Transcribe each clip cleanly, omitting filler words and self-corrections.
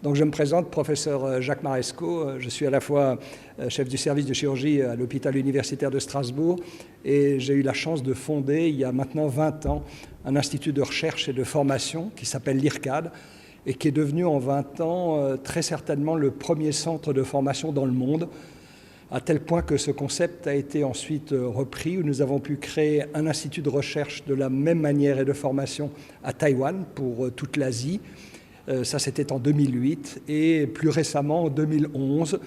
Donc je me présente, professeur Jacques Marescot. Je suis à la fois chef du service de chirurgie à l'hôpital universitaire de Strasbourg et j'ai eu la chance de fonder, il y a maintenant 20 ans, un institut de recherche et de formation qui s'appelle l'IRCAD et qui est devenu en 20 ans très certainement le premier centre de formation dans le monde, à tel point que ce concept a été ensuite repris, où nous avons pu créer un institut de recherche de la même manière et de formation à Taïwan pour toute l'Asie. Ça, c'était en 2008 et plus récemment, en 2011,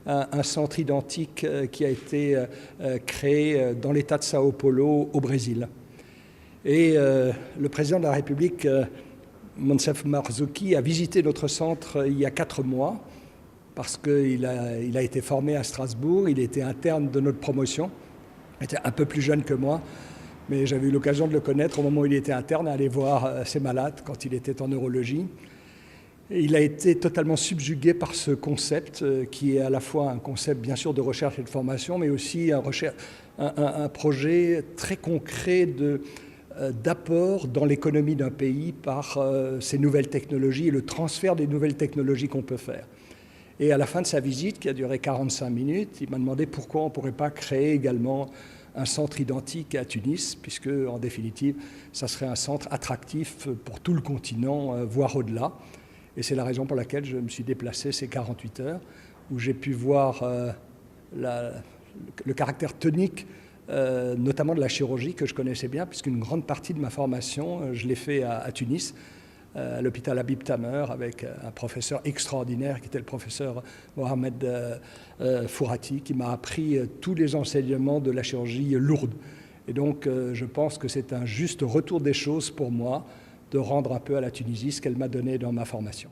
un centre identique qui a été créé dans l'État de Sao Paulo, au Brésil. Et le président de la République, Moncef Marzouki, a visité notre centre il y a 4 mois parce qu'il a été formé à Strasbourg, il était interne de notre promotion, il était un peu plus jeune que moi, mais j'avais eu l'occasion de le connaître au moment où il était interne, aller voir ses malades quand il était en neurologie. Et il a été totalement subjugué par ce concept qui est à la fois un concept bien sûr de recherche et de formation, mais aussi un projet très concret d'apport dans l'économie d'un pays par ces nouvelles technologies et le transfert des nouvelles technologies qu'on peut faire. Et à la fin de sa visite, qui a duré 45 minutes, il m'a demandé pourquoi on ne pourrait pas créer également un centre identique à Tunis, puisque en définitive, ça serait un centre attractif pour tout le continent, voire au-delà. Et c'est la raison pour laquelle je me suis déplacé ces 48 heures, où j'ai pu voir le caractère tonique, notamment de la chirurgie, que je connaissais bien, puisqu'une grande partie de ma formation, je l'ai fait à Tunis, à l'hôpital Habib Tamer, avec un professeur extraordinaire, qui était le professeur Mohamed Fourati, qui m'a appris tous les enseignements de la chirurgie lourde. Et donc, je pense que c'est un juste retour des choses pour moi, de rendre un peu à la Tunisie ce qu'elle m'a donné dans ma formation.